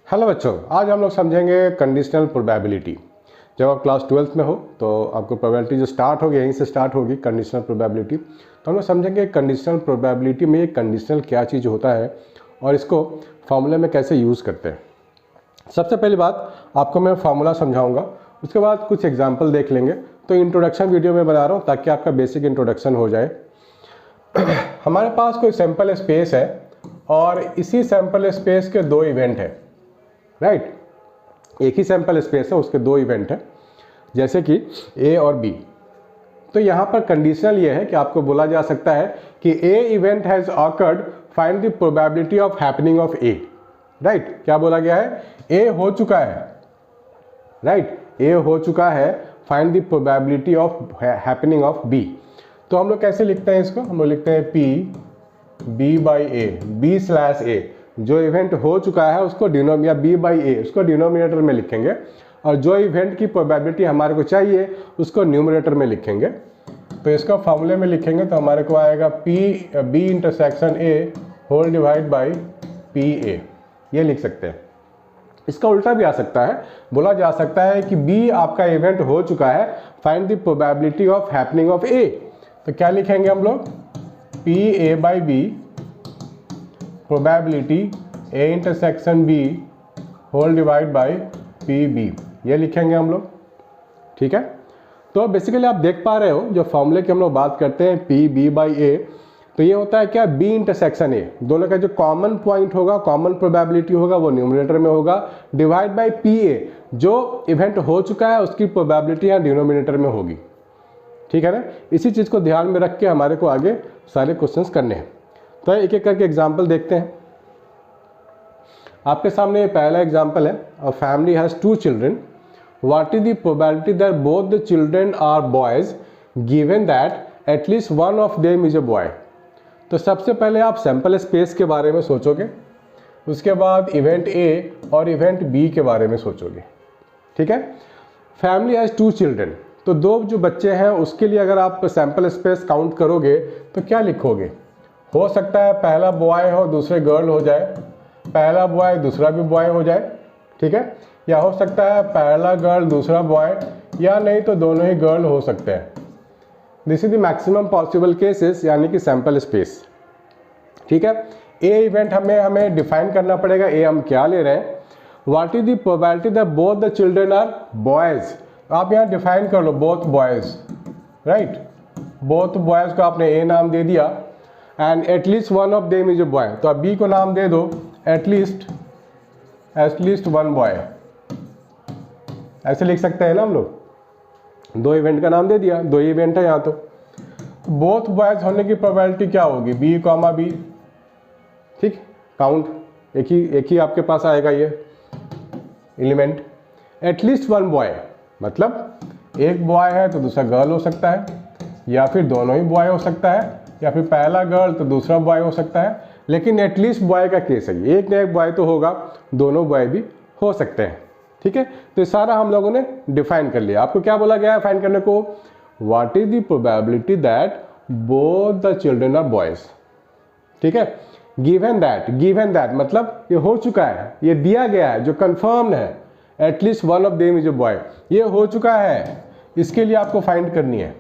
Hello बच्चों, आज हम लोग समझेंगे कंडीशनल प्रोबेबिलिटी। जब आप क्लास 12th में हो तो आपको प्रोबेबिलिटी जो स्टार्ट होगी यहीं से स्टार्ट होगी, कंडीशनल प्रोबेबिलिटी। तो हम लोग समझेंगे कंडीशनल प्रोबेबिलिटी में एक कंडीशनल क्या चीज़ होता है और इसको फार्मूले में कैसे यूज़ करते हैं। सबसे पहली बात आपको मैं फार्मूला समझाऊंगा, उसके बाद कुछ एग्जाम्पल देख लेंगे। तो इंट्रोडक्शन वीडियो में बना रहा हूँ ताकि आपका बेसिक इंट्रोडक्शन हो जाए। हमारे पास कोई सैम्पल स्पेस है और इसी सैम्पल स्पेस के दो इवेंट हैं, राइट। एक ही सैंपल स्पेस है, उसके दो इवेंट हैं, जैसे कि ए और बी। तो यहाँ पर कंडीशनल ये है कि आपको बोला जा सकता है कि a event has occurred, find the probability of happening of A. Right, क्या बोला गया है? ए हो चुका है, राइट, ए हो चुका है, find the probability of happening of B. तो हम लोग कैसे लिखते हैं इसको? हम लोग लिखते हैं P B by A, B slash A. जो इवेंट हो चुका है उसको या बी बाई ए उसको डिनोमिनेटर में लिखेंगे, और जो इवेंट की प्रोबेबिलिटी हमारे को चाहिए उसको न्यूमरेटर में लिखेंगे। तो इसका फॉर्मूले में लिखेंगे तो हमारे को आएगा P B intersection A whole divide by P A, ये लिख सकते हैं। इसका उल्टा भी आ सकता है, बोला जा सकता है कि बी आपका इवेंट हो चुका है, find the probability of happening of A. तो क्या लिखेंगे हम लोग? P A by B probability A intersection B whole divide by P B, ये लिखेंगे हम लोग, ठीक है। तो बेसिकली आप देख पा रहे हो जो फॉर्मूले की हम लोग बात करते हैं पी बी बाई ए, तो ये होता है क्या? बी इंटरसेक्शन ए, दोनों का जो कॉमन पॉइंट होगा, कॉमन प्रोबेबिलिटी होगा, वो न्यूमरेटर में होगा, डिवाइड बाई पी ए, जो इवेंट हो चुका है उसकी प्रोबेबिलिटी यहाँ डिनोमिनेटर में होगी, ठीक है ना। इसी चीज़ को ध्यान में रख के हमारे को आगे सारे क्वेश्चंस करने हैं। तो एक एक करके एग्जाम्पल देखते हैं। आपके सामने ये पहला एग्जाम्पल है, a family has 2 children, what is the probability that both the children are boys given that at least one of them is a boy. तो सबसे पहले आप सैंपल स्पेस के बारे में सोचोगे, उसके बाद इवेंट ए और इवेंट बी के बारे में सोचोगे, ठीक है। फैमिली हैज़ 2 चिल्ड्रन, तो दो जो बच्चे हैं उसके लिए अगर आप सैंपल स्पेस काउंट करोगे तो क्या लिखोगे? हो सकता है पहला बॉय हो दूसरे गर्ल हो जाए, पहला बॉय दूसरा भी बॉय हो जाए, ठीक है, या हो सकता है पहला गर्ल दूसरा बॉय, या नहीं तो दोनों ही गर्ल हो सकते हैं। This is the maximum possible cases, यानी कि सैंपल स्पेस, ठीक है। ए इवेंट हमें डिफाइन करना पड़ेगा, ए हम क्या ले रहे हैं। What is the probability that both the children are boys, आप यहाँ डिफाइन कर लो both boys, right. Both boys को आपने ए नाम दे दिया, and at least one of them is a boy, तो अब बी को नाम दे दो एटलीस्ट वन बॉय, ऐसे लिख सकते हैं ना हम लोग। दो इवेंट का नाम दे दिया, दो ही इवेंट है यहाँ। तो बोथ बॉयज होने की प्रोबेबिलिटी क्या होगी? बी कॉमा बी, ठीक, काउंट एक ही आपके पास आएगा ये एलिमेंट। एटलीस्ट वन बॉय मतलब एक बॉय है तो दूसरा गर्ल हो सकता है, या फिर दोनों ही बॉय हो सकता है, या फिर पहला गर्ल तो दूसरा बॉय हो सकता है, लेकिन एटलीस्ट बॉय का केस है, एक ना एक बॉय तो होगा, दोनों बॉय भी हो सकते हैं, ठीक है। तो सारा हम लोगों ने डिफाइन कर लिया। आपको क्या बोला गया है फाइंड करने को? What is the probability that both the children are boys, ठीक है। गिवन दैट मतलब ये हो चुका है, ये दिया गया है, जो कंफर्म है, at least one of them is a boy, ये हो चुका है, इसके लिए आपको फाइंड करनी है,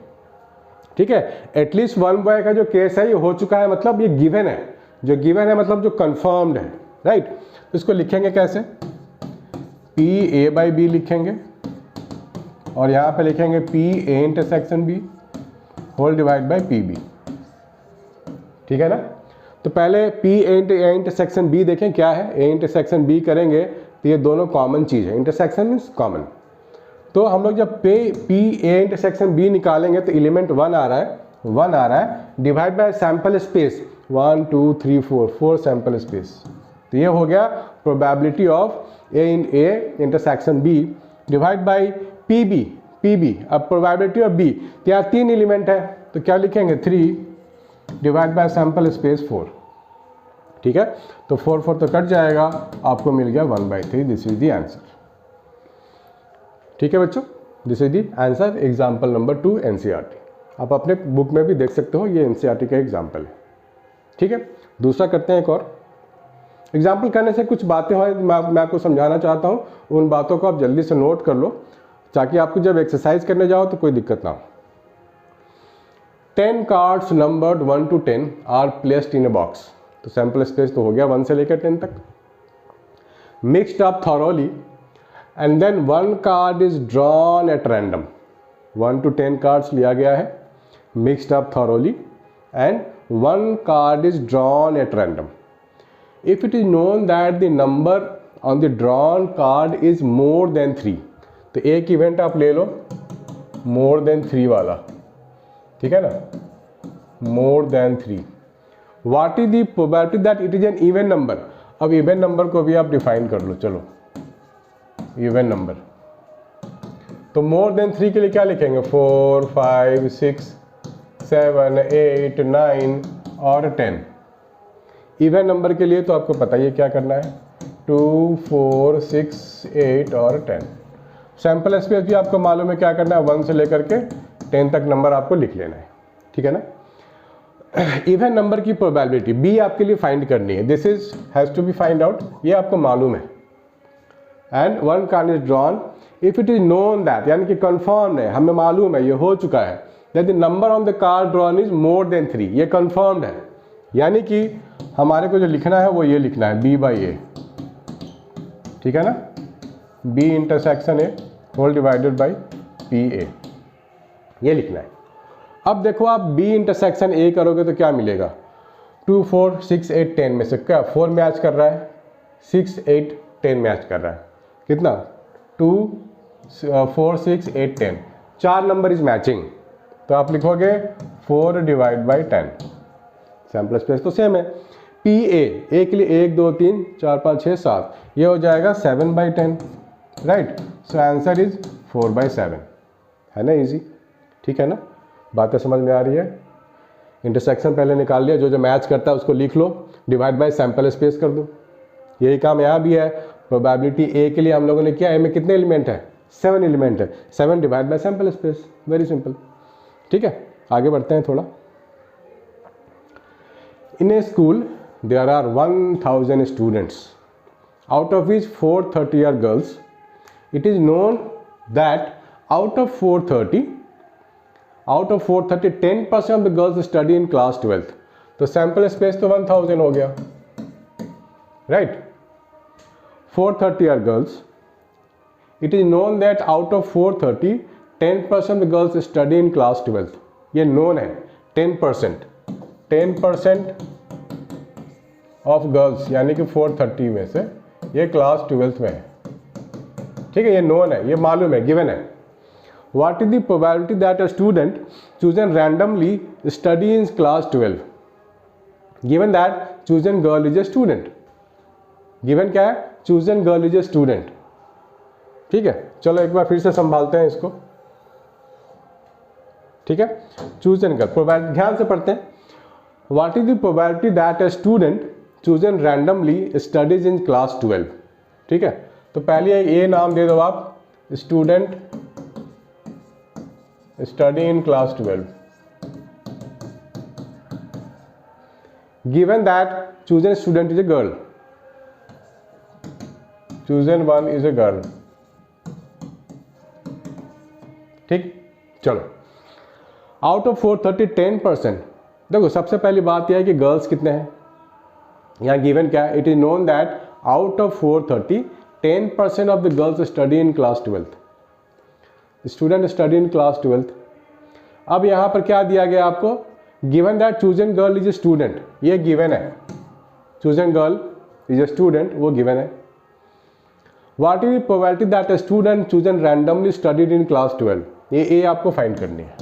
ठीक है। एटलीस्ट वन बॉय का जो केस है ये हो चुका है, मतलब ये गिवन है, जो गिवन है मतलब जो कंफर्म्ड है, राइट। तो इसको लिखेंगे कैसे? पी ए बाई बी लिखेंगे, और यहाँ पे लिखेंगे P A intersection B whole divide by P B, ठीक है ना। तो पहले पी ए इंटरसेक्शन बी देखें क्या है। ए इंटरसेक्शन बी करेंगे तो ये दोनों कॉमन चीज़ है, इंटरसेक्शन मीन्स कॉमन। तो हम लोग जब पी ए इंटरसेक्शन बी निकालेंगे तो एलिमेंट 1 आ रहा है, divide by sample space 1 2 3 4 sample space. तो ये हो गया probability of A intersection B divide by P B. अब प्रोबेबिलिटी ऑफ बी, तो यहाँ 3 एलिमेंट है, तो क्या लिखेंगे? 3 डिवाइड बाय सैंपल स्पेस 4, ठीक है। तो 4 तो कट जाएगा, आपको मिल गया 1/3। दिस इज द आंसर, ठीक है बच्चों, this is the answer. Example number 2 NCERT, आप अपने बुक में भी देख सकते हो, ये एनसीईआरटी का एग्जाम्पल है, ठीक है। दूसरा करते हैं एक और। एग्जाम्पल करने से कुछ बातें हैं मैं आपको समझाना चाहता हूँ, उन बातों को आप जल्दी से नोट कर लो ताकि आपको जब एक्सरसाइज करने जाओ तो कोई दिक्कत ना हो। 10 cards numbered 1 to 10 are placed in a box. तो सैंपल स्पेस तो हो गया 1 से लेकर 10 तक। Mixed up thoroughly and then 1 card is drawn at random. 1 to 10 cards लिया गया है, mixed up thoroughly and 1 card is drawn at random. If it is known that the number on the drawn card is more than 3, तो एक event आप ले लो more than 3 वाला, ठीक है ना, more than 3. What is the probability that it is an even number? अब even number को भी आप डिफाइन कर लो, चलो इवन नंबर। तो मोर देन 3 के लिए क्या लिखेंगे, 4, 5, 6, 7, 8, 9 और 10। इवन नंबर के लिए तो आपको पता ही है क्या करना है, 2, 4, 6, 8 और 10। सैम्पल स्पेस भी आपको मालूम है क्या करना है, 1 से लेकर के 10 तक नंबर आपको लिख लेना है, ठीक है ना। इवन नंबर की प्रोबेबिलिटी बी आपके लिए फाइंड करनी है, this is has to be find out, ये आपको मालूम है। And 1 card is drawn if it is known that, यानी कि कन्फर्म है, हमें मालूम है, ये हो चुका है, that the number on the card drawn is more than 3, ये कन्फर्म्ड है। यानी कि हमारे को जो लिखना है वो ये लिखना है B/A, ठीक है ना, B intersection A whole divided by PA, ये लिखना है। अब देखो आप B इंटरसेक्शन A करोगे तो क्या मिलेगा, 2, 4, 6, 8, 10 में से क्या 4 मैच कर रहा है, 6, 8, 10 मैच कर रहा है, कितना 2, 4, 6, 8, 10, 4 नंबर इज मैचिंग, तो आप लिखोगे 4 डिवाइड बाई 10। सैम्पल स्पेस तो सेम है। PA के लिए 1, 2, 3, 4, 5, 6, 7, ये हो जाएगा 7/10, राइट। सो आंसर इज 4/7, है ना, इजी, ठीक है ना, बातें समझ में आ रही है। इंटरसेक्शन पहले निकाल लिया, जो जो मैच करता है उसको लिख लो, डिवाइड बाय सैम्पल स्पेस कर दो, यही काम यहाँ भी है। प्रोबेबिलिटी A के लिए हम लोगों ने किया, A में कितने एलिमेंट है, 7 एलिमेंट है, 7 divide by sample space, very simple, ठीक है। आगे बढ़ते हैं थोड़ा। In a school, there are 1000 students, out of which 430 are girls. It is known that out of 430, 10% of the girls study in class 12th. तो sample space तो 1000 हो गया, right. 430 are girls. It is known that out of 430, 10% of the girls study in class 12th. ये known है, 10% of girls, यानी कि 430 में से ये क्लास 12th में है, ठीक है, ये नोन है, ये मालूम है, गिवन है। What is the probability that a student chosen randomly study in class 12, given that chosen girl is a student. Given क्या है, chosen girl is a student, ठीक है। चलो एक बार फिर से संभालते हैं इसको, ठीक है। चूजन गर्ल, प्रोबेबिलिटी ध्यान से पढ़ते हैं। What is the probability that a student chosen randomly studies in class 12, ठीक है। तो पहले ये नाम दे दो आप, student study in class 12, given that chosen student is a girl, chosen one is a girl, ठीक। चलो आउट ऑफ 430, 10%, देखो सबसे पहली बात यह है कि गर्ल्स कितने हैं, यहाँ गिवन क्या है, it is known that out of 430, 10% of the girls study in class 12th, student study in class 12th। अब यहाँ पर क्या दिया गया आपको, given that chosen girl is a student, ये गिवन है, chosen girl is a student, वो गिवन है। What is the probability that a student chosen randomly studied in class 12, ये ए आपको फाइंड करनी है,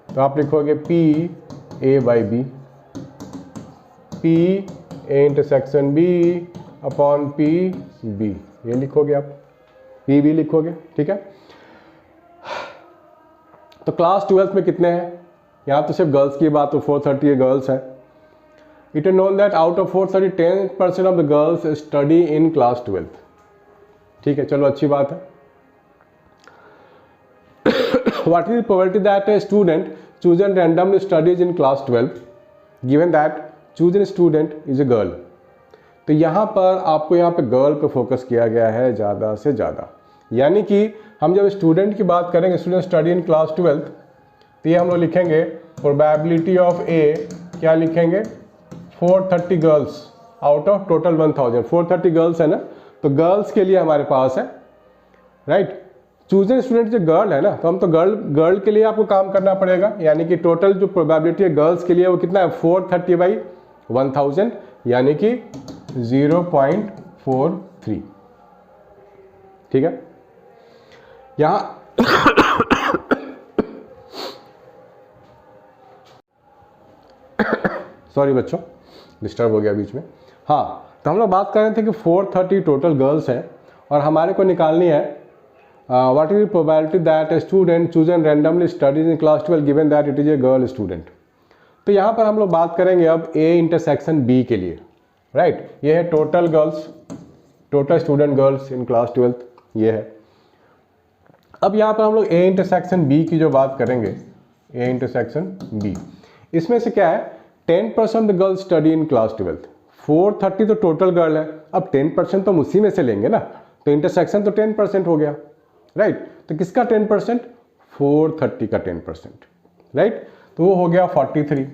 तो आप लिखोगे PA/B, PA intersection B upon PB, ये लिखोगे आप, PB लिखोगे, ठीक है। तो क्लास 12th में कितने हैं, यहाँ तो सिर्फ गर्ल्स की बात, तो 430 गर्ल्स है। It is known that out of 430, 10% of the girls study in class 12th, ठीक है। चलो अच्छी बात है। What is the probability that a student chosen randomly studies in class 12, given that chosen student is a girl. तो यहाँ पर आपको यहाँ पे गर्ल पे फोकस किया गया है ज़्यादा से ज़्यादा। यानी कि हम जब स्टूडेंट की बात करेंगे, स्टूडेंट स्टडी इन क्लास 12, तो ये हम लोग लिखेंगे प्रोबेबिलिटी ऑफ ए, क्या लिखेंगे 430 girls out of total 1000। 430 girls है ना, तो गर्ल्स के लिए हमारे पास है, राइट। चूजन स्टूडेंट जो गर्ल है ना, तो हम तो गर्ल के लिए आपको काम करना पड़ेगा, यानी कि टोटल जो प्रोबेबिलिटी है गर्ल्स के लिए वो कितना है 430 बाई 1000, यानी कि 0.43। ठीक है, यहाँ सॉरी बच्चों, डिस्टर्ब हो गया बीच में। हाँ, तो हम लोग बात कर रहे थे कि 430 टोटल गर्ल्स हैं और हमारे को निकालनी है what is the probability that a student chosen randomly studies in class 12 given that it is a girl student. तो यहाँ पर हम लोग बात करेंगे अब ए इंटरसेक्शन बी के लिए, राइट। ये है total girls, total student girls in class 12, ये है। अब यहाँ पर हम लोग ए इंटरसेक्शन बी की जो बात करेंगे, ए इंटरसेक्शन बी, इसमें से क्या है 10% गर्ल्स स्टडी इन क्लास 12। 430 तो टोटल गर्ल है, अब 10% तो हम उसी में से लेंगे ना, तो इंटरसेक्शन तो 10% हो गया, राइट। तो किसका 10%? 430 का 10%, राइट। तो वो हो गया 43।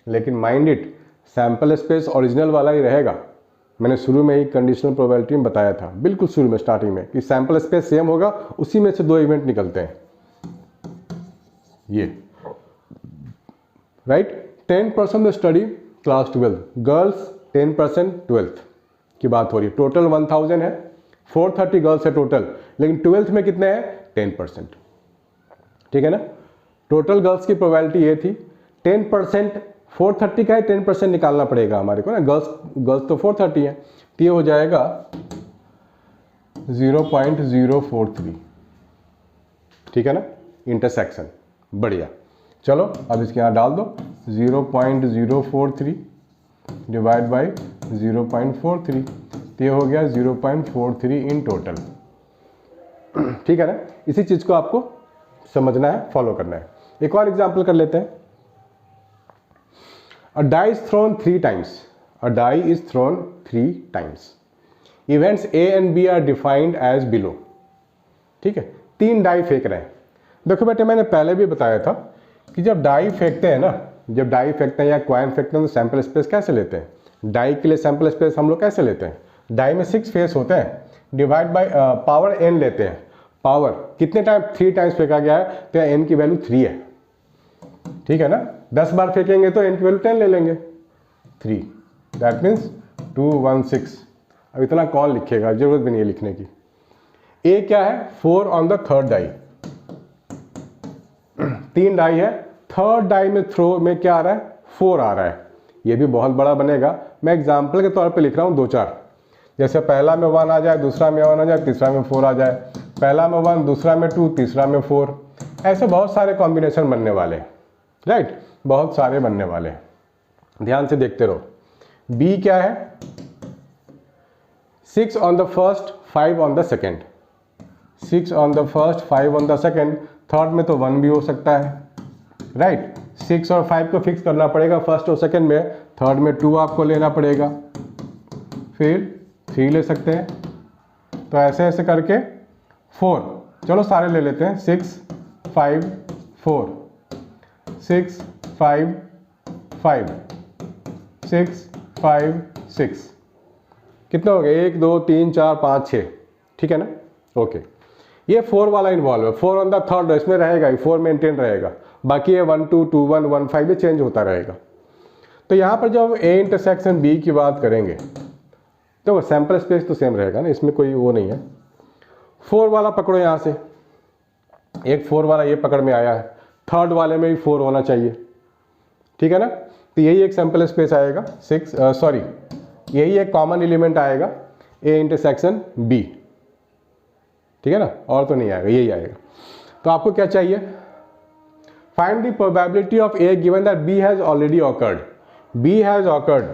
लेकिन mind it, sample space original वाला ही रहेगा। मैंने शुरू में ही कंडीशनल प्रोबेबिलिटी में बताया था, बिल्कुल शुरू में स्टार्टिंग में, कि सैंपल स्पेस सेम होगा, उसी में से 2 इवेंट निकलते हैं, ये, right. 10% study class 12 girls, 10% 12th की बात हो रही है। टोटल 1000 है, 430 गर्ल्स है टोटल, लेकिन 12th में कितने हैं 10%, ठीक है ना। टोटल गर्ल्स की प्रोबेबिलिटी ये थी 10%, 430 का है, 10% निकालना पड़ेगा हमारे को ना, गर्ल्स तो 430 है, तो ये हो जाएगा 0.043, ठीक है ना, इंटरसेक्शन। बढ़िया, चलो अब इसके यहाँ डाल दो 0.043 डिवाइड बाई 0.43, तो ये हो गया 0.43 इन टोटल, ठीक है ना। इसी चीज़ को आपको समझना है, फॉलो करना है। एक और एग्जाम्पल कर लेते हैं। A die is thrown 3 times, a die is thrown 3 times, events A and B are defined as below. ठीक है, 3 डाई फेंक रहे हैं। देखो बेटे, मैंने पहले भी बताया था कि जब डाई फेंकते हैं ना, जब डाई फेंकते हैं या क्वाइन फेंकते हैं तो सैंपल स्पेस कैसे लेते हैं? डाई के लिए सैंपल स्पेस हम लोग कैसे लेते हैं? डाई में 6 फेस होते हैं, डिवाइड बाय पावर n लेते हैं। पावर कितने टाइम? 3 टाइम्स फेंका गया है तो n की वैल्यू 3 है, ठीक है ना। 10 बार फेंकेंगे तो n की वैल्यू 10 ले लेंगे, 3, दैट मीन्स 216। अब इतना कौन लिखेगा, जरूरत भी नहीं है लिखने की। ए क्या है? 4 on the third die, 3 die है, थर्ड डाई में थ्रो में क्या आ रहा है? 4 आ रहा है। ये भी बहुत बड़ा बनेगा, मैं एग्जाम्पल के तौर पे लिख रहा हूँ 2-4। जैसे पहला में 1 आ जाए, दूसरा में 1 आ जाए, तीसरा में 4 आ जाए, पहला में 1, दूसरा में 2, तीसरा में 4, ऐसे बहुत सारे कॉम्बिनेशन बनने वाले हैं, राइट, बहुत सारे बनने वाले हैं। ध्यान से देखते रहो। बी क्या है? 6 on the first, 5 on the second, 6 on the first, 5 on the second, third में तो 1 भी हो सकता है, राइट। 6 और 5 को फिक्स करना पड़ेगा फर्स्ट और सेकेंड में, थर्ड में 2 आपको लेना पड़ेगा, फिर 3 ले सकते हैं, तो ऐसे ऐसे करके 4, चलो सारे ले लेते हैं। 6 5 4, 6 5 5, 6 5 6, कितने हो गए? 1 2 3 4 5 6, ठीक है ना। ओके, ये 4 वाला इन्वॉल्व है, 4 ऑन द थर्ड इसमें रहेगा ही, 4 मेंटेन रहेगा, बाकी ये 1 2 2 1 1 5 भी चेंज होता रहेगा। तो यहाँ पर जब ए इंटरसेक्शन बी की बात करेंगे तो सैंपल स्पेस तो सेम रहेगा ना, इसमें कोई वो नहीं है। 4 वाला पकड़ो, यहाँ से एक 4 वाला ये पकड़ में आया है, थर्ड वाले में भी 4 होना चाहिए, ठीक है ना। तो यही एक सैंपल स्पेस आएगा, यही एक कॉमन एलिमेंट आएगा ए इंटरसेक्शन बी, ठीक है ना, और तो नहीं आएगा, यही आएगा। तो आपको क्या चाहिए? Find the probability of A given that B has already occurred. B has occurred,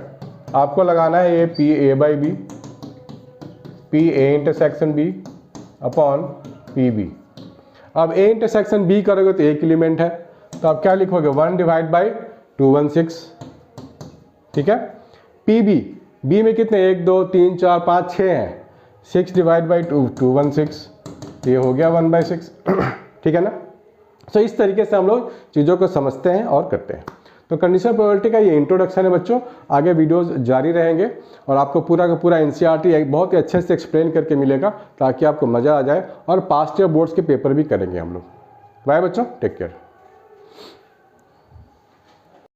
आपको लगाना है A P A by B, P A intersection B upon P B. अब ए इंटरसेक्शन बी करोगे तो एक एलिमेंट है, तो आप क्या लिखोगे? 1 डिवाइड बाई 216, ठीक है। पी बी, बी में कितने 1 2 3 4 5 6 हैं, 6 डिवाइड बाई 2 216, ये हो गया 1/6 ठीक है ना। तो इस तरीके से हम लोग चीज़ों को समझते हैं और करते हैं। तो कंडीशनल प्रोबेबिलिटी का ये इंट्रोडक्शन है बच्चों, आगे वीडियोस जारी रहेंगे और आपको पूरा का पूरा एनसीईआरटी बहुत ही अच्छे से एक्सप्लेन करके मिलेगा ताकि आपको मज़ा आ जाए, और पास्ट ईयर बोर्ड्स के पेपर भी करेंगे हम लोग। बाय बच्चों, टेक केयर।